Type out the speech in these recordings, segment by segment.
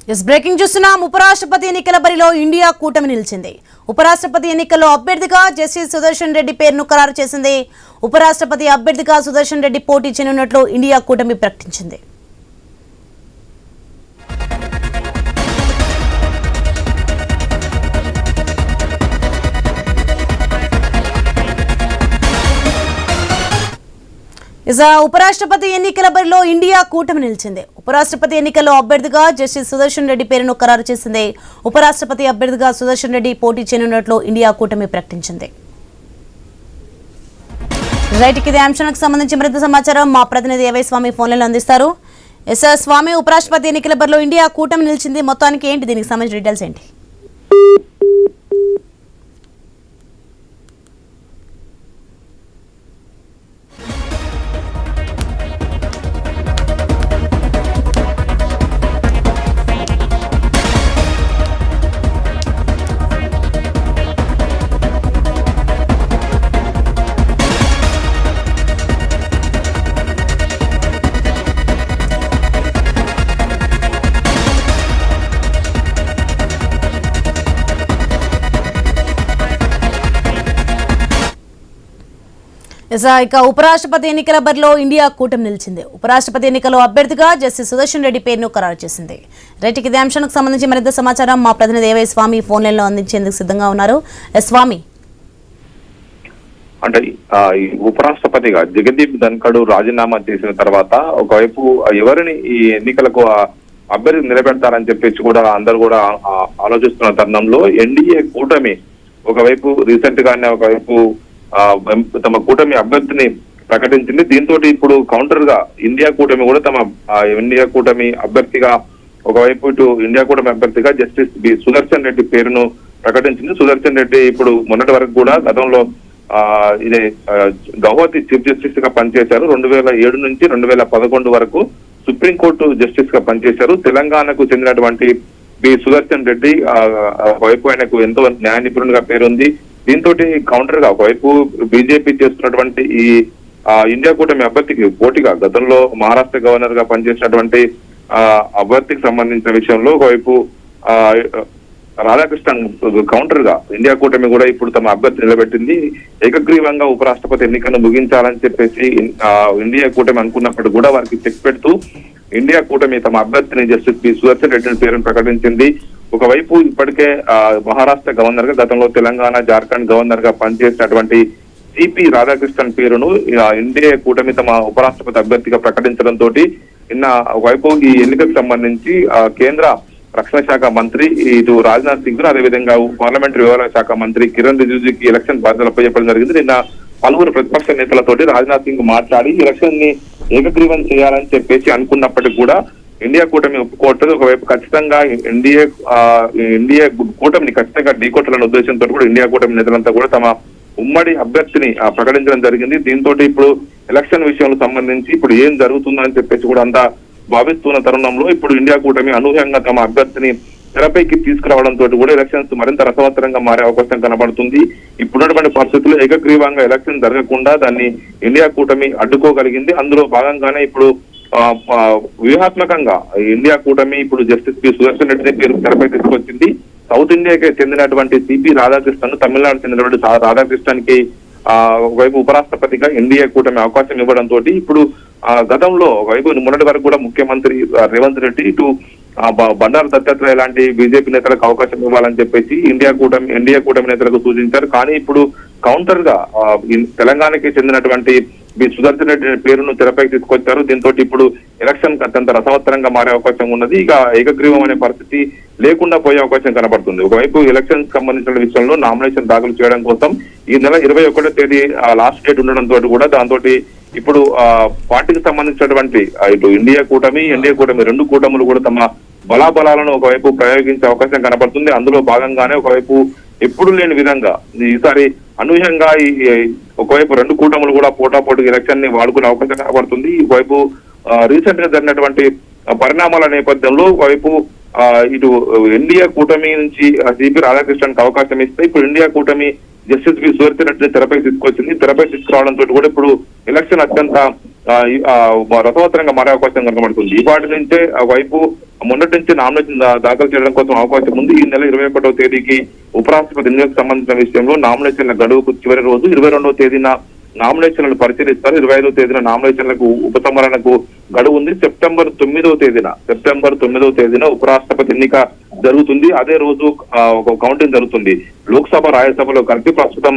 Breaking చూస్తున్నాం. ఉపరాష్ట్రపతి ఎన్నికల బరిలో ఇండియా కూటమి నిలిచింది. ఉపరాష్ట్రపతి ఎన్నికల్లో అభ్యర్థిగా జస్టిస్ సుదర్శన్ రెడ్డి పేరును ఖరారు చేసింది. ఉపరాష్ట్రపతి అభ్యర్థిగా సుదర్శన్ రెడ్డి పోటీ చేయనున్నట్లు ఇండియా కూటమి ప్రకటించింది. ఉపరాష్ట్రపతి ఎన్నికల బరిలో ఇండియా కూటమి నిలిచింది. ఉపరాష్ట్రపతి ఎన్నికల్లో అభ్యర్థిగా జస్టిస్ సుదర్శన్ రెడ్డి పేరును ఖరారు చేసింది. ఉపరాష్ట్రపతి అభ్యర్థిగా సుదర్శన్ రెడ్డి పోటీ చేయనున్నట్లు ఇండియా కూటమి ప్రకటించింది. రైట్, ఇదే అంశానికి సంబంధించి మరింత సమాచారం మా ప్రతినిధి ఏవై స్వామి ఫోన్లలో అందిస్తారు. స్వామి, ఉపరాష్ట్రపతి ఎన్నికల బరిలో ఇండియా కూటమి నిలిచింది. మొత్తానికి ఏంటి, దీనికి సంబంధించిన డీటెయిల్స్ ఏంటి? ఇక ఉపరాష్ట్రపతి ఎన్నికల బరిలో ఇండియా కూటమి నిలిచింది. ఉపరాష్ట్రపతి ఎన్నికల్లో అభ్యర్థిగా జస్టిస్ సుదర్శన్ రెడ్డి పేరును ఖరారు చేసింది. రైట్, ఇదే అంశానికి సంబంధించి మరింత సమాచారం మా ప్రతినిధి ఏవై స్వామి ఫోన్ లైన్ లో అందించేందుకు సిద్ధంగా ఉన్నారు. స్వామి, అంటే ఉపరాష్ట్రపతిగా జగదీప్ ధన్ఖడ్ రాజీనామా చేసిన తర్వాత ఒకవైపు ఎవరిని ఈ ఎన్నికలకు అభ్యర్థి నిలబెడతారని చెప్పేసి కూడా అందరూ కూడా ఆలోచిస్తున్న తరుణంలో ఎన్డీఏ కూటమి ఒకవైపు రీసెంట్ గానే ఒకవైపు తమ కూటమి అభ్యర్థిని ప్రకటించింది. దీంతో ఇప్పుడు కౌంటర్ గా ఇండియా కూటమి కూడా తమ ఇండియా కూటమి అభ్యర్థిగా ఒకవైపు ఇటు ఇండియా కూటమి అభ్యర్థిగా జస్టిస్ సుదర్శన్ రెడ్డి పేరును ప్రకటించింది. సుదర్శన్ రెడ్డి ఇప్పుడు మొన్నటి వరకు కూడా గతంలో ఇదే గౌహతి చీఫ్ జస్టిస్ గా పనిచేశారు. 2007 నుంచి 2011 వరకు సుప్రీంకోర్టు జస్టిస్ గా పనిచేశారు. తెలంగాణకు చెందినటువంటి సుదర్శన్ రెడ్డి ఒకవైపు ఆయనకు ఎంతో న్యాయ నిపుణుడిగా పేరుంది. దీంతో కౌంటర్ గా ఒకవైపు బీజేపీ చేస్తున్నటువంటి ఈ ఇండియా కూటమి అభ్యర్థికి పోటీగా గతంలో మహారాష్ట్ర గవర్నర్ గా పనిచేసినటువంటి అభ్యర్థికి సంబంధించిన విషయంలో ఒకవైపు రాధాకృష్ణన్ కౌంటర్ గా ఇండియా కూటమి కూడా ఇప్పుడు తమ అభ్యర్థి నిలబెట్టింది. ఏకగ్రీవంగా ఉపరాష్ట్రపతి ఎన్నికను ముగించాలని చెప్పేసి ఇండియా కూటమి అనుకున్నప్పుడు కూడా వారికి చెక్ పెడుతూ ఇండియా కూటమి తమ అభ్యర్థిని జస్టిస్ సుదర్శన్ రెడ్డి పేరును ప్రకటించింది. ఒకవైపు ఇప్పటికే మహారాష్ట్ర గవర్నర్ గా గతంలో తెలంగాణ జార్ఖండ్ గవర్నర్ గా పనిచేసినటువంటి సిపి రాధాకృష్ణన్ పేరును ఇండియా కూటమి తమ ఉపరాష్ట్రపతి అభ్యర్థిగా ప్రకటించడంతో నిన్న ఒకవైపు ఈ ఎన్నికకు సంబంధించి కేంద్ర రక్షణ శాఖ మంత్రి ఇటు రాజ్నాథ్ సింగ్ అదేవిధంగా పార్లమెంటరీ వ్యవహారాల శాఖ మంత్రి కిరణ్ రిజిజుకి ఎలక్షన్ బాధ్యతలపై చెప్పడం జరిగింది. నిన్న పలువురు ప్రతిపక్ష నేతలతోటి రాజ్నాథ్ సింగ్ మాట్లాడి ఎలక్షన్ ని ఏకగ్రీవం చేయాలని చెప్పేసి అనుకున్నప్పటికీ కూడా ఇండియా కూటమి ఒప్పుకోవట్లేదు. ఒకవైపు ఖచ్చితంగా ఇండియా కూటమిని ఖచ్చితంగా ఢీకొట్టాలనే ఉద్దేశంతో కూడా ఇండియా కూటమి నేతలంతా కూడా తమ ఉమ్మడి అభ్యర్థిని ప్రకటించడం జరిగింది. దీంతో ఇప్పుడు ఎలక్షన్ విషయంలో సంబంధించి ఇప్పుడు ఏం జరుగుతుందని చెప్పేసి కూడా అంతా భావిస్తున్న తరుణంలో ఇప్పుడు ఇండియా కూటమి అనూహ్యంగా తమ అభ్యర్థిని తెరపైకి తీసుకురావడంతో కూడా ఎలక్షన్స్ మరింత రసవత్తరంగా మారే అవకాశం కనబడుతుంది. ఇప్పుడున్నటువంటి పరిస్థితుల్లో ఏకగ్రీవంగా ఎలక్షన్ జరగకుండా దాన్ని ఇండియా కూటమి అడ్డుకోగలిగింది. అందులో భాగంగానే ఇప్పుడు వ్యూహాత్మకంగా ఇండియా కూటమి ఇప్పుడు జస్టిస్ సుదర్శన్ రెడ్డి పేరు తెరపై తీసుకొచ్చింది. సౌత్ ఇండియాకి చెందినటువంటి సిపి రాధాకృష్ణన్, తమిళనాడు చెందినటువంటి రాధాకృష్ణన్ కి ఒకవైపు ఉపరాష్ట్రపతిగా ఎన్డీఏ కూటమి అవకాశం ఇవ్వడంతో ఇప్పుడు గతంలో ఒకవైపు మొన్నటి వరకు కూడా ముఖ్యమంత్రి రేవంత్ రెడ్డి ఇటు బండారు దత్తాత్రేయ లాంటి బీజేపీ నేతలకు అవకాశం ఇవ్వాలని చెప్పేసి ఎన్డీఏ కూటమి నేతలకు సూచించారు. కానీ ఇప్పుడు కౌంటర్ గా తెలంగాణకి చెందినటువంటి సుదర్శన్ రెడ్డి పేరును తెరపైకి తీసుకొచ్చారు. దీంతో ఇప్పుడు ఎలక్షన్ అత్యంత రసవత్తరంగా మారే అవకాశం ఉన్నది. ఇక ఏకగ్రీవం అనే పరిస్థితి లేకుండా పోయే అవకాశం కనబడుతుంది. ఒకవైపు ఎలక్షన్ సంబంధించిన విషయంలో నామినేషన్ దాఖలు చేయడం కోసం ఈ నెల 21వ తేదీ లాస్ట్ డేట్ ఉండడంతో కూడా దాంతో ఇప్పుడు పార్టీకి సంబంధించినటువంటి ఇటు ఇండియా కూటమి ఎన్డీఏ కూటమి రెండు కూటములు కూడా తమ బలాబలాలను ఒకవైపు ప్రయోగించే అవకాశం కనబడుతుంది. అందులో భాగంగానే ఒకవైపు ఎప్పుడు లేని విధంగా ఈసారి అనూహ్యంగా ఒకవైపు రెండు కూటములు కూడా పోటాపోటీకి ఎలక్షన్ ని వాడుకునే అవకాశం కనబడుతుంది. ఒకవైపు రీసెంట్ గా జరిగినటువంటి పరిణామాల నేపథ్యంలో ఒకవైపు ఇటు ఎన్డీఏ కూటమి నుంచి సిపి రాధాకృష్ణన్ అవకాశం ఇస్తే ఇప్పుడు ఇండియా కూటమి జస్టిస్ సుదర్శన్ రెడ్డిని తెరపై తీసుకొచ్చింది. తెరపై తీసుకురావడంతో కూడా ఇప్పుడు ఎలక్షన్ అత్యంత రథోత్తరంగా మారే అవకాశం కనబడుతుంది. ఇవాటి నుంచే వైపు మొన్నటి నుంచి నామినేషన్ దాఖలు చేయడం కోసం అవకాశం ఉంది. ఈ నెల 21వ తేదీకి ఉపరాష్ట్రపతి ఎన్నికలకు సంబంధించిన విషయంలో నామినేషన్ల గడువుకు చివరి రోజు 22వ తేదీన నామినేషన్లను పరిశీలిస్తారు. 25వ తేదీన నామినేషన్లకు ఉపసంహరణకు గడువు ఉంది. సెప్టెంబర్ 9వ తేదీన ఉపరాష్ట్రపతి ఎన్నిక జరుగుతుంది. అదే రోజు ఒక కౌంటింగ్ జరుగుతుంది. లోక్సభ రాజ్యసభలో కలిపి ప్రస్తుతం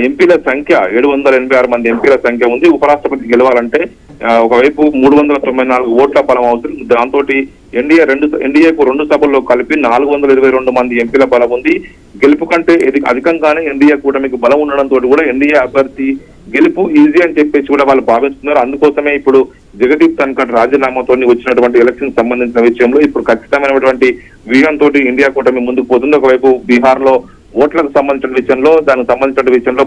ఎంపీల సంఖ్య 786 మంది ఎంపీల సంఖ్య ఉంది. ఉపరాష్ట్రపతి గెలవాలంటే ఒకవైపు 394 ఓట్ల బలం అవుతుంది. దాంతో ఎన్డీఏకు 2 సభల్లో కలిపి 422 మంది ఎంపీల బలం ఉంది. గెలుపు కంటే అధికంగానే ఎన్డీఏ కూటమికి బలం ఉండడంతో కూడా ఎన్డీఏ అభ్యర్థి గెలుపు ఈజీ అని చెప్పేసి కూడా వాళ్ళు భావిస్తున్నారు. అందుకోసమే ఇప్పుడు జగదీప్ ధన్కర్ రాజీనామాతో వచ్చినటువంటి ఎలక్షన్ సంబంధించిన విషయంలో ఇప్పుడు ఖచ్చితమైనటువంటి వ్యూహంతో ఇండియా కూటమి ముందుకు పోతుంది. ఒకవైపు బీహార్ లో ఓట్లకు సంబంధించిన విషయంలో దానికి సంబంధించిన విషయంలో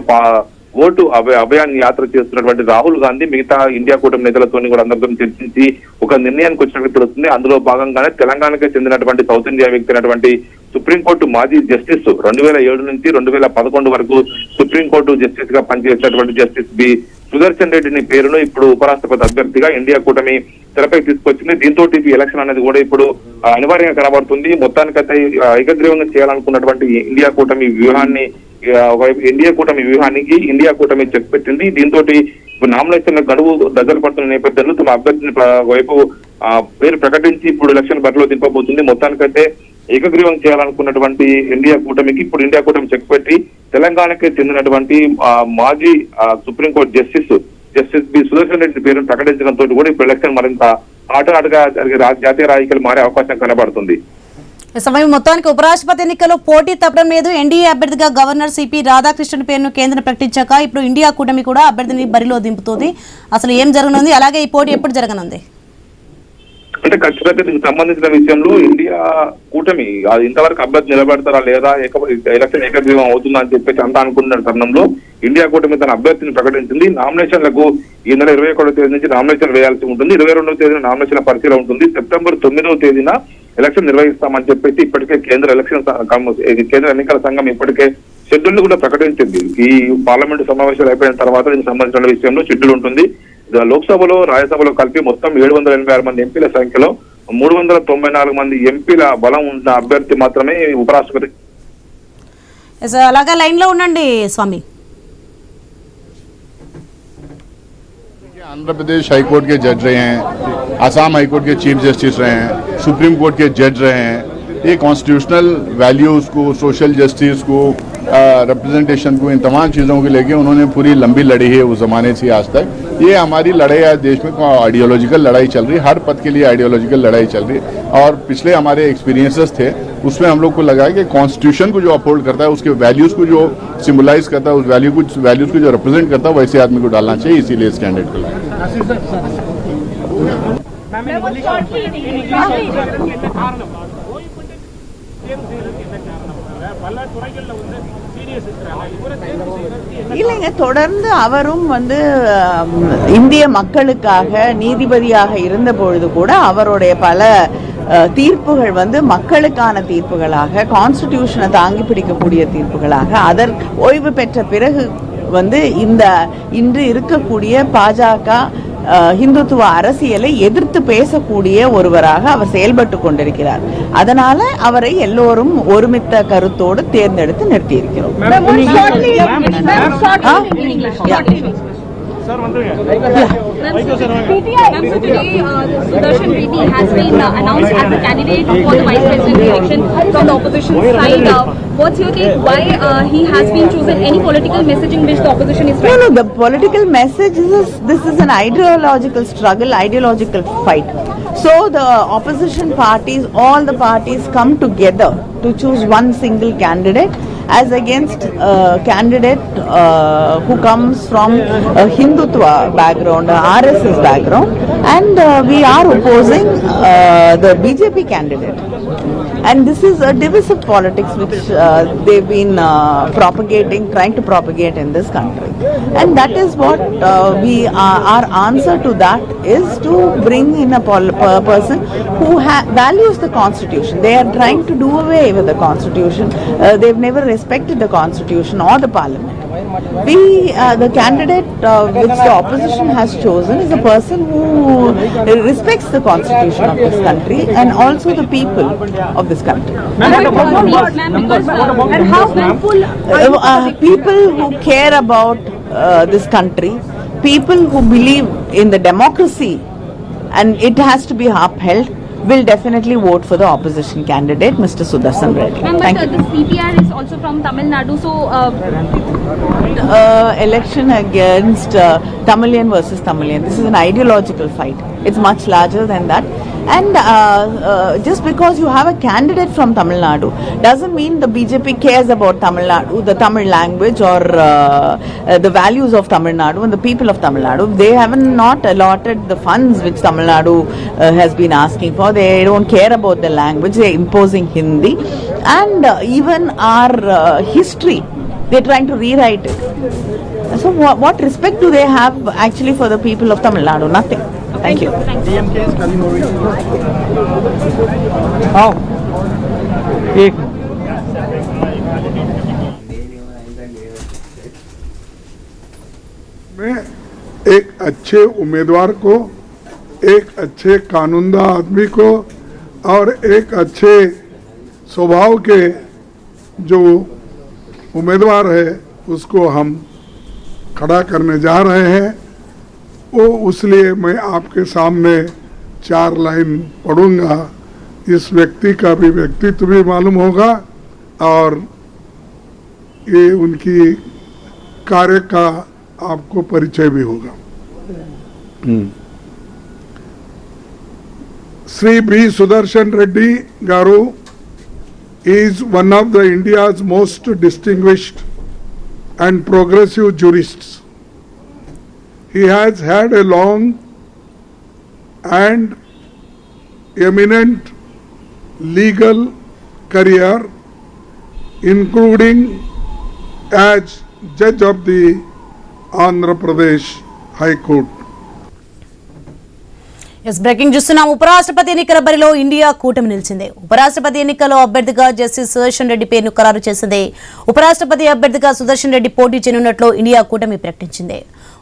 ఓటు అభయాన్ని యాత్ర చేస్తున్నటువంటి రాహుల్ గాంధీ మిగతా ఇండియా కూటమి నేతలతో కూడా అందరితో చర్చించి ఒక నిర్ణయానికి వచ్చినట్టు తెలుస్తుంది. అందులో భాగంగానే తెలంగాణకే చెందినటువంటి సౌత్ ఇండియా వ్యక్తి అయినటువంటి సుప్రీంకోర్టు మాజీ జస్టిస్ 2007 నుంచి 2011 వరకు సుప్రీంకోర్టు జస్టిస్ గా పనిచేసినటువంటి జస్టిస్ బి సుదర్శన్ రెడ్డిని పేరును ఇప్పుడు ఉపరాష్ట్రపతి అభ్యర్థిగా ఇండియా కూటమి తెరపై తీసుకొచ్చింది. దీంతో ఎలక్షన్ అనేది కూడా ఇప్పుడు అనివార్యంగా కనబడుతుంది. మొత్తానికైతే ఏకగ్రీవంగా చేయాలనుకున్నటువంటి ఇండియా కూటమి వ్యూహానికి ఇండియా కూటమి చెక్ పెట్టింది. దీంతో నామినేషన్ల గడువు దగ్గర పడుతున్న నేపథ్యంలో తమ అభ్యర్థిని వైపు పేరు ప్రకటించి ఇప్పుడు ఎలక్షన్ బరిలో దింపబోతుంది. మొత్తానికైతే ఏకగ్రీవం చేయాలనుకున్నటువంటి ఇండియా కూటమికి ఇప్పుడు ఇండియా కూటమి చెక్ పెట్టి తెలంగాణకి చెందినటువంటి మాజీ supreme court justice B Sudarshan Reddy పేరును ప్రకటించడంతో కూడా ఇప్పుడు ఎలక్షన్ మరింత ఆటగా జరిగే జాతీయ రాజకీయాలు మారే అవకాశం కనబడుతుంది. సమయం మొత్తానికి ఉపరాష్ట్రపతి ఎన్నికల్లో పోటీ తప్పడం లేదు. ఎన్డీఏ అభ్యర్థిగా గవర్నర్ సిపి రాధాకృష్ణన్ పేరును కేంద్రం ప్రకటించాక ఇప్పుడు ఇండియా కూటమి కూడా అభ్యర్థిని బరిలో దింపుతుంది. అసలు ఏం జరగనుంది, అలాగే ఈ పోటీ ఎప్పుడు జరగనుంది? అంటే ఖచ్చితంగా దీనికి సంబంధించిన విషయంలో ఇండియా కూటమి ఇంతవరకు అభ్యర్థి నిలబెడతారా లేదా ఎలక్షన్ ఏకగ్రీవం అవుతుందా అని చెప్పేసి అంతా అనుకున్న తరుణంలో ఇండియా కూటమి తన అభ్యర్థిని ప్రకటించింది. నామినేషన్లకు ఈ నెల 21వ తేదీ నుంచి నామినేషన్ వేయాల్సి ఉంటుంది. 22వ తేదీన నామినేషన్ల పరిశీలన ఉంటుంది. సెప్టెంబర్ 9వ తేదీన ఎలక్షన్ నిర్వహిస్తామని చెప్పేసి ఇప్పటికే కేంద్ర ఎన్నికల సంఘం ఇప్పటికే షెడ్యూల్ కూడా ప్రకటించింది. ఈ పార్లమెంటు సమావేశాలు అయిపోయిన తర్వాత దీనికి సంబంధించిన విషయంలో షెడ్యూల్ ఉంటుంది. లోక్సభలో రాజ్యసభలో కలిపి మొత్తం 786 మంది ఎంపీల సంఖ్యలో 394 మంది ఎంపీల బలం ఉన్న అభ్యర్థి మాత్రమే ఉపరాష్ట్రపతి. అలాగా లైన్ లో ఉండండి స్వామి. आंध्र प्रदेश हाई कोर्ट के जज रहे हैं, आसाम हाई कोर्ट के चीफ जस्टिस रहे हैं, सुप्रीम कोर्ट के जज रहे हैं. ये कॉन्स्टिट्यूशनल वैल्यूज़ को, सोशल जस्टिस को, रिप्रेजेंटेशन को, इन तमाम चीज़ों को लेके उन्होंने पूरी लंबी लड़ी है उस ज़माने से आज तक. ये हमारी लड़ाई आज देश में आइडियोलॉजिकल लड़ाई चल रही है. हर पद के लिए आइडियोलॉजिकल लड़ाई चल रही है. और पिछले हमारे एक्सपीरियंसेस थे उसमें हम लोग को लगा कि कॉन्स्टिट्यूशन को जो अपहोल्ड करता है, उसके वैल्यूज़ को जो सिम्बलाइज करता है, उस वैल्यूज़ को जो रिप्रेजेंट करता है, वैसे आदमी को डालना चाहिए. इसीलिए इस कैंडिडेट को இல்லைங்க, தொடர்ந்து அவரும் இந்திய மக்களுக்காக நீதிபதியாக இருந்த பொழுது கூட அவருடைய பல தீர்ப்புகள் மக்களுக்கான தீர்ப்புகளாக, கான்ஸ்டிடியூஷனை தாங்கி பிடிக்கக்கூடிய தீர்ப்புகளாக, அதற்கு ஓய்வு பெற்ற பிறகு இன்று இருக்கக்கூடிய பாஜக ஹிந்துத்துவ அரசியலை எதிர்த்து பேசக்கூடிய ஒருவராக அவர் செயல்பட்டு கொண்டிருக்கிறார். அதனால அவரை எல்லோரும் ஒருமித்த கருத்தோடு தேர்ந்தெடுத்து நிறுத்தியிருக்கிறோம். PTI today, Sudarshan Reddy has been announced as a candidate for the vice president election from the opposition side. What's your take? Why he has been chosen? Any political messaging which the opposition is trying? No, the political message is this is an ideological struggle, ideological fight. So the opposition parties, all the parties come together to choose one single candidate as against a candidate who comes from a Hindutva background, RSS background, and we are opposing the BJP candidate. And this is a divisive politics which they've been trying to propagate in this country. And that is what our answer to that is to bring in a person who values the constitution. They are trying to do away with the constitution. They've never respected the constitution or the parliament. the candidate which the opposition has chosen is a person who respects the constitution of this country and also the people of this country. People who care about this country, people who believe in the democracy and it has to be upheld, will definitely vote for the opposition candidate, Mr. Sudarshan Reddy. Thank you. The CPR is also from Tamil Nadu, so election against Tamilian versus Tamilian. This is an ideological fight. It's much larger than that. And just because you have a candidate from Tamil Nadu doesn't mean the BJP cares about Tamil Nadu, the Tamil language or the values of Tamil Nadu and the people of Tamil Nadu. They haven't not allotted the funds which Tamil Nadu has been asking for. They don't care about the language. They're imposing Hindi and even our history. They're trying to rewrite it. So what respect do they have actually for the people of Tamil Nadu? Nothing. Thank you. मैं एक अच्छे उम्मीदवार को, एक अच्छे कानूनदा आदमी को और एक अच्छे स्वभाव के जो उम्मीदवार है उसको हम खड़ा करने जा रहे हैं। वो इसलिए मैं आपके सामने 4 लाइन पढ़ूंगा। इस व्यक्ति का भी व्यक्तित्व भी मालूम होगा और ये उनकी कार्य का आपको परिचय भी होगा। Shri B Sudarshan Reddy garu is one of the India's most distinguished and progressive jurists. He has had a long and eminent legal career, including as judge of the Andhra Pradesh High Court. Breaking చూస్తున్నాం. ఉపరాష్ట్రపతి ఎన్నికల బరిలో ఇండియా కూటమి నిలిచింది. ఉపరాష్ట్రపతి ఎన్నికల్లో అభ్యర్థిగా justice Sudarshan Reddy పేరును ఖరారు చేసింది. ఉపరాష్ట్రపతి అభ్యర్థిగా సుదర్శన్ రెడ్డి పోటీ చేయనున్నట్లు ఇండియా కూటమి ప్రకటించింది.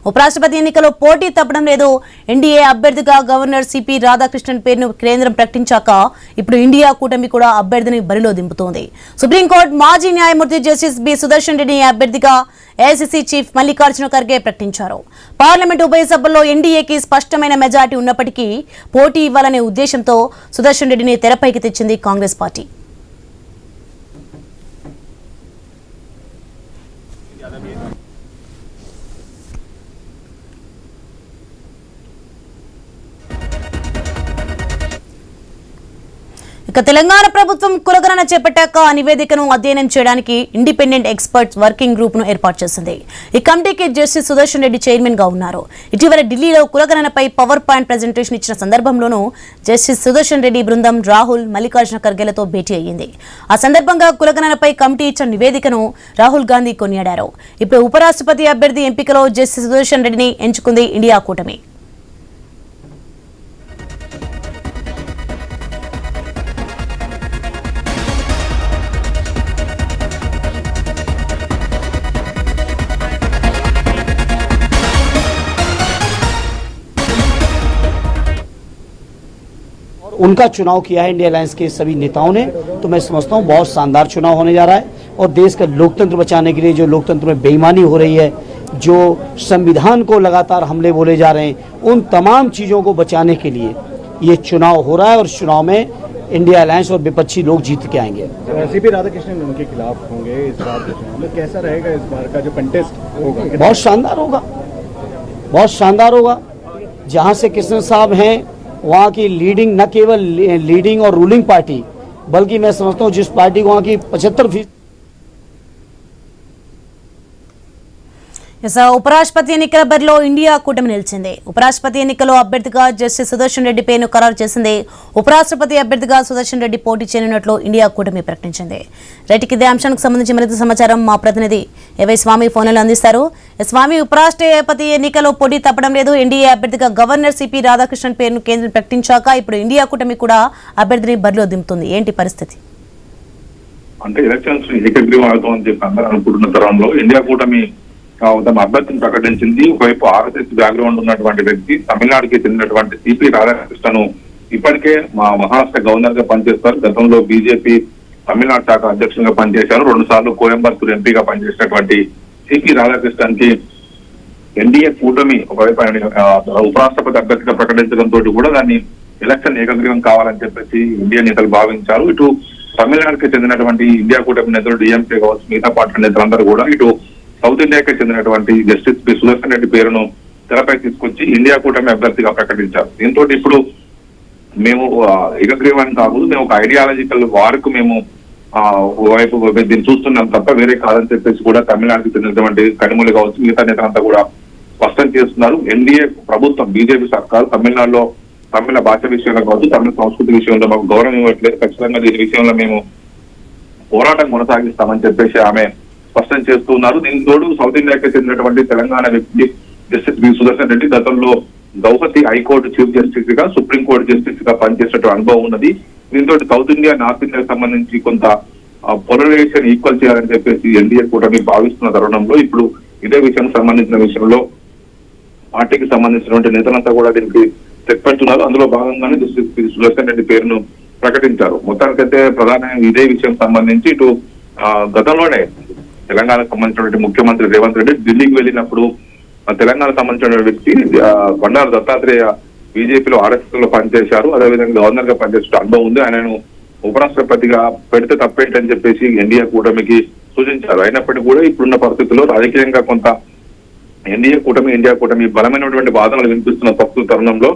ఉపరాష్ట్రపతి ఎన్నికల్లో పోటీ తప్పడం లేదు. ఎన్డీఏ అభ్యర్థిగా గవర్నర్ సిపి రాధాకృష్ణన్ పేరును కేంద్రం ప్రకటించాక ఇప్పుడు ఇండియా కూటమి కూడా అభ్యర్థిని బరిలో దింపుతోంది. సుప్రీంకోర్టు మాజీ న్యాయమూర్తి జస్టిస్ బి సుదర్శన్ రెడ్డిని అభ్యర్థిగా ఏఐసీసీ చీఫ్ మల్లికార్జున ఖర్గే ప్రకటించారు. పార్లమెంట్ ఉభయ సభల్లో ఎన్డీఏకి స్పష్టమైన మెజార్టీ ఉన్నప్పటికీ పోటీ ఇవ్వాలనే ఉద్దేశంతో సుదర్శన్ రెడ్డిని తెరపైకి తెచ్చింది కాంగ్రెస్ పార్టీ. ఇక తెలంగాణ ప్రభుత్వం కులగణన చేపట్టాక ఆ నివేదికను అధ్యయనం చేయడానికి ఇండిపెండెంట్ ఎక్స్పర్ట్స్ వర్కింగ్ గ్రూప్ ను ఏర్పాటు చేసింది. ఈ కమిటీకి జస్టిస్ సుదర్శన్ రెడ్డి చైర్మన్ గా ఉన్నారు. ఇటీవల ఢిల్లీలో కులగణనపై పవర్ పాయింట్ ప్రెజెంటేషన్ ఇచ్చిన సందర్భంలోనూ జస్టిస్ సుదర్శన్ రెడ్డి బృందం రాహుల్ మల్లికార్జున ఖర్గేలతో భేటీ అయ్యింది. ఆ సందర్భంగా కులగణనపై కమిటీ ఇచ్చిన నివేదికను రాహుల్ గాంధీ కొనియాడారు. ఇప్పుడు ఉపరాష్ట్రపతి అభ్యర్థి ఎంపికలో జస్టిస్ సుదర్శన్ రెడ్డిని ఎంచుకుంది ఇండియా కూటమి. उनका चुनाव किया है इंडिया अलायंस के सभी नेताओं ने, तो मैं समझता हूँ बहुत शानदार चुनाव होने जा रहा है और देश का लोकतंत्र बचाने के लिए जो लोकतंत्र में बेईमानी हो रही है, जो संविधान को लगातार हमले बोले जा रहे हैं, उन तमाम चीज़ों को बचाने के लिए ये चुनाव हो रहा है और चुनाव में इंडिया अलायंस और विपक्षी लोग जीत के आएंगे। सीपी राधाकृष्णन उनके खिलाफ होंगे इस बार के चुनाव में, कैसा रहेगा इस बार का जो कंटेस्ट होगा? बहुत शानदार होगा, बहुत शानदार होगा। जहाँ से कृष्ण साहब हैं वहाँ की लीडिंग, न केवल लीडिंग और रूलिंग पार्टी, बल्कि मैं समझता हूँ जिस पार्टी को वहाँ की 75% ఉపరాష్ట్రపతి ఎన్నికల బరిలో ఇండియా కూటమి నిలిచింది. ఉపరాష్ట్రపతి ఎన్నికల్లో అభ్యర్థిగా జస్టిస్ సుదర్శన్ రెడ్డి పేరును ఖరారు చేసింది. ఉపరాష్ట్రపతి అభ్యర్థిగా సుదర్శన్ రెడ్డి పోటీ చేయనున్నట్లు ఇండియా కూటమి ప్రకటించింది. రైట్కి ఇదే అంశానికి సంబంధించి మరింత సమాచారం మా ప్రతినిధి ఏవై స్వామి ఫోన్లో అందిస్తారు. స్వామి, ఉపరాష్ట్రపతి ఎన్నికల్లో పోటీ తప్పడం లేదు. ఎన్డీఏ అభ్యర్థిగా గవర్నర్ సిపి రాధాకృష్ణన్ పేరును కేంద్రం ప్రకటించాక ఇప్పుడు ఇండియా కూటమి కూడా అభ్యర్థిని బరిలో దింపుతుంది. ఏంటి పరిస్థితి? అంటే ఎలక్షన్స్ ఏకగ్రీవం అవుతామని చెప్పి అందరూ అనుకుంటున్న తరంలో ఇండియా కూటమి తమ అభ్యర్థిని ప్రకటించింది. ఒకవైపు ఆర్ఎస్ఎస్ బ్యాక్గ్రౌండ్ ఉన్నటువంటి వ్యక్తి, తమిళనాడుకి చెందినటువంటి సిపి రాధాకృష్ణను ఇప్పటికే మహారాష్ట్ర గవర్నర్ గా పనిచేస్తారు. గతంలో బీజేపీ తమిళనాడు శాఖ అధ్యక్షులుగా పనిచేశారు. 2 సార్లు కోయంబత్తూర్ ఎంపీగా పనిచేసినటువంటి సిపి రాధాకృష్ణన్ కి ఎన్డీఏ కూటమి ఒకవైపు ఉపరాష్ట్రపతి అభ్యర్థిగా ప్రకటించడంతో కూడా దాన్ని ఎలక్షన్ ఏకగ్రీవం కావాలని చెప్పేసి ఇండియా నేతలు భావించారు. ఇటు తమిళనాడుకి చెందినటువంటి ఇండియా కూటమి నేతలు డిఎంకే కావచ్చు, మిగతా పార్టీ నేతలందరూ కూడా ఇటు సౌత్ ఇండియాకి చెందినటువంటి జస్టిస్ పి సుదర్శన్ రెడ్డి పేరును తెరపై తీసుకొచ్చి ఇండియా కూటమి అభ్యర్థిగా ప్రకటించారు. దీంతో ఇప్పుడు మేము ఏకగ్రీవాన్ని కాదు, మేము ఒక ఐడియాలజికల్ వార్కు మేము వైపు దీన్ని చూస్తున్నాం తప్ప వేరే కాదని చెప్పేసి కూడా తమిళనాడుకి చెందినటువంటి కనిమూలి కావచ్చు, మిగతా నేతలంతా కూడా స్పష్టం చేస్తున్నారు. ఎన్డీఏ ప్రభుత్వం, బీజేపీ సర్కారు తమిళనాడులో తమిళ భాష విషయంలో కావచ్చు, తమిళ సంస్కృతి విషయంలో మాకు గౌరవం ఇవ్వట్లేదు, ఖచ్చితంగా దీని విషయంలో మేము పోరాటం కొనసాగిస్తామని చెప్పేసి ఆమె స్పష్టం చేస్తున్నారు. దీనికి తోడు సౌత్ ఇండియాకి చెందినటువంటి తెలంగాణ వ్యక్తి జస్టిస్ బి సుదర్శన్ రెడ్డి గతంలో గౌహతి హైకోర్టు చీఫ్ జస్టిస్ గా, సుప్రీంకోర్టు జస్టిస్ గా పనిచేసినట్టు అనుభవం ఉన్నది. దీంతో సౌత్ ఇండియా, నార్త్ ఇండియాకి సంబంధించి కొంత పోలరైజేషన్ ఈక్వల్ చేయాలని చెప్పేసి ఎన్డీఏ కూటమి భావిస్తున్న తరుణంలో ఇప్పుడు ఇదే విషయానికి సంబంధించిన విషయంలో పార్టీకి సంబంధించినటువంటి నేతలంతా కూడా దీనికి చెక్ పెడుతున్నారు. అందులో భాగంగానే జస్టిస్ పి సుదర్శన్ రెడ్డి పేరును ప్రకటించారు. మొత్తానికైతే ప్రధానంగా ఇదే విషయం సంబంధించి ఇటు గతంలోనే తెలంగాణకు సంబంధించినటువంటి ముఖ్యమంత్రి రేవంత్ రెడ్డి ఢిల్లీకి వెళ్ళినప్పుడు తెలంగాణకు సంబంధించిన వ్యక్తి బండారు దత్తాత్రేయ బీజేపీలో ఆర్ఎస్ఎస్ లో పనిచేశారు, అదేవిధంగా గవర్నర్ గా పనిచేసే అనుభవం ఉంది, ఆయనను ఉపరాష్ట్రపతిగా పెడితే తప్పేంటని చెప్పేసి ఎన్డీఏ కూటమికి సూచించారు. అయినప్పటికీ కూడా ఇప్పుడున్న పరిస్థితుల్లో రాజకీయంగా కొంత ఎన్డీఏ కూటమి, ఇండియా కూటమి బలమైనటువంటి వాదనలు వినిపిస్తున్న ప్రస్తుత తరుణంలో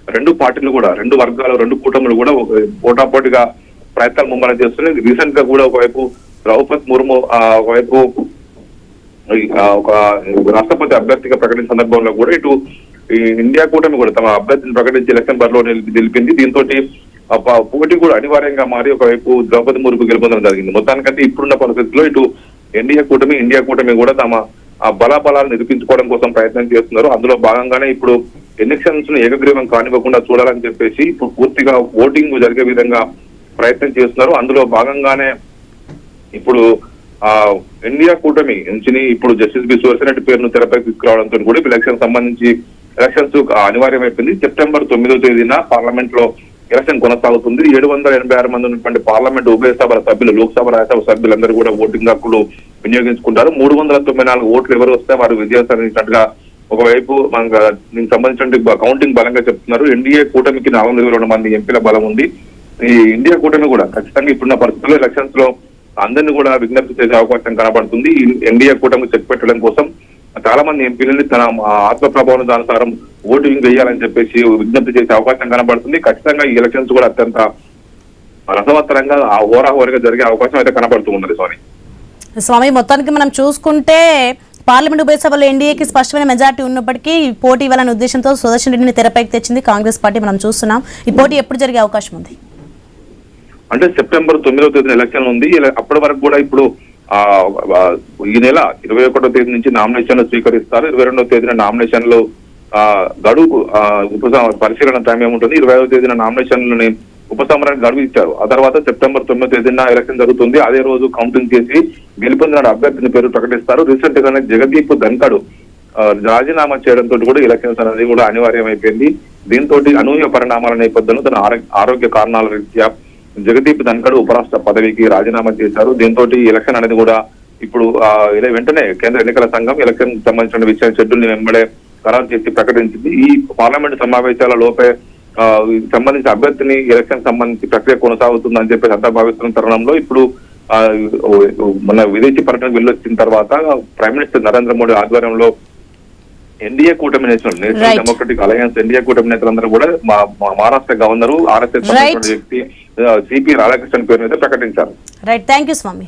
2 పార్టీలు కూడా, 2 వర్గాలు, 2 కూటములు కూడా పోటాపోటీగా ప్రయత్నాలు ముమ్మరం చేస్తున్నాయి. రీసెంట్ గా కూడా ఒకవైపు ద్రౌపది ముర్ము ఒకవైపు ఒక రాష్ట్రపతి అభ్యర్థిగా ప్రకటించిన సందర్భంలో కూడా ఇటు ఈ ఇండియా కూటమి కూడా తమ అభ్యర్థిని ప్రకటించి ఎలక్షన్ బరిలో నిలిపింది. దీంతో పోటీ కూడా అనివార్యంగా మారి ఒకవైపు ద్రౌపది ముర్ము గెలుపొందడం జరిగింది. మొత్తానికంటే ఇప్పుడున్న పరిస్థితుల్లో ఇటు ఎన్డీఏ కూటమి, ఇండియా కూటమి కూడా తమ బలాబలాలు నిరూపించుకోవడం కోసం ప్రయత్నం చేస్తున్నారు. అందులో భాగంగానే ఇప్పుడు ఎలక్షన్స్ ను ఏకగ్రీవం కానివ్వకుండా చూడాలని చెప్పేసి ఇప్పుడు పూర్తిగా ఓటింగ్ జరిగే విధంగా ప్రయత్నం చేస్తున్నారు. అందులో భాగంగానే ఇప్పుడు ఇండియా కూటమి నుంచి ఇప్పుడు జస్టిస్ బి సుదర్శన్ రెడ్డి పేరును తెరపై తీసుకురావడంతో కూడా ఎలక్షన్ సంబంధించి ఎలక్షన్స్ అనివార్యమైపోయింది. సెప్టెంబర్ 9వ తేదీన పార్లమెంట్ లో ఎలక్షన్ కొనసాగుతుంది. 786 మంది ఉన్నటువంటి పార్లమెంట్ ఉభయ సభల సభ్యులు, లోక్సభ, రాజ్యసభ సభ్యులందరూ కూడా ఓటింగ్ హక్కులు వినియోగించుకుంటారు. 394 ఓట్లు ఎవరు వస్తే వారు విజయం సాధించినట్టుగా ఒకవైపు మనకు దీనికి సంబంధించిన కౌంటింగ్ బలంగా చెప్తున్నారు. ఎన్డీఏ కూటమికి 402 మంది ఎంపీల బలం ఉంది. ఈ ఇండియా కూటమి కూడా ఖచ్చితంగా ఇప్పుడున్న పరిస్థితుల్లో ఎలక్షన్స్ లో అందరినీ కూడా విజ్ఞప్తి చేసే అవకాశం కనబడుతుంది. ఈ ఎన్డీఏ కూటమి చెక్ పెట్టడం కోసం చాలా మంది ఎంపీలని తన ఆత్మ ప్రభావం అనుసారం ఓటింగ్ వేయాలని చెప్పేసి విజ్ఞప్తి చేసే అవకాశం కనబడుతుంది. ఖచ్చితంగా ఈ ఎలక్షన్స్ కూడా అత్యంత రసవత్తరంగా హోరాహోరీగా జరిగే అవకాశం అయితే కనబడుతూ ఉన్నది. స్వామి, మొత్తానికి మనం చూసుకుంటే పార్లమెంట్ ఉభయ సభలో ఎన్డీఏకి స్పష్టమైన మెజార్టీ ఉన్నప్పటికీ పోటీ ఇవ్వాలనే ఉద్దేశంతో సుదర్శన్ రెడ్డిని తెరపైకి తెచ్చింది కాంగ్రెస్ పార్టీ. మనం చూస్తున్నాం. ఈ పోటీ ఎప్పుడు జరిగే అవకాశం ఉంది? అంటే సెప్టెంబర్ 9వ తేదీన ఎలక్షన్ ఉంది. అప్పటి వరకు కూడా ఇప్పుడు ఈ నెల 21వ తేదీ నుంచి నామినేషన్లు స్వీకరిస్తారు. 22వ తేదీన నామినేషన్లు గడువు పరిశీలన టైం ఏముంటుంది. 20వ తేదీన నామినేషన్లని ఉపసంహరణకు గడువు ఇచ్చారు. ఆ తర్వాత సెప్టెంబర్ 9వ తేదీన ఎలక్షన్ జరుగుతుంది. అదే రోజు కౌంటింగ్ చేసి గెలుపొందిన అభ్యర్థిని పేరు ప్రకటిస్తారు. రీసెంట్ గానే జగదీప్ ధన్కడ్ రాజీనామా చేయడంతో కూడా ఎలక్షన్స్ అనేది కూడా అనివార్యమైపోయింది. దీంతో అనూహ్య పరిణామాల నేపథ్యంలో తన ఆరోగ్య కారణాల రీత్యా జగదీప్ ధన్కడ్ ఉపరాష్ట్ర పదవికి రాజీనామా చేశారు. దీంతో ఎలక్షన్ అనేది కూడా ఇప్పుడు వెంటనే కేంద్ర ఎన్నికల సంఘం ఎలక్షన్ సంబంధించిన విషయం షెడ్యూల్ ని వెంబడే ఖరారు చేసి ప్రకటించింది. ఈ పార్లమెంట్ సమావేశాల లోపే సంబంధించిన అభ్యర్థిని ఎలక్షన్ సంబంధించి ప్రక్రియ కొనసాగుతుందని చెప్పేసి అంతా భావిస్తున్న తరుణంలో ఇప్పుడు మన విదేశీ పర్యటన వెళ్ళొచ్చిన తర్వాత ప్రైమ్ మినిస్టర్ నరేంద్ర మోడీ ఆధ్వర్యంలో ఎన్డీఏ కూటమి నేషనల్ డెమోక్రటిక్ అలయన్స్ ఎన్డీఏ కూటమి నేతలందరూ కూడా మహారాష్ట్ర గవర్నర్ ఆర్ఎస్ఎస్ వ్యక్తి సిపి రాధాకృష్ణన్ పేరు మీద ప్రకటించారు. Right, thank you Swamy.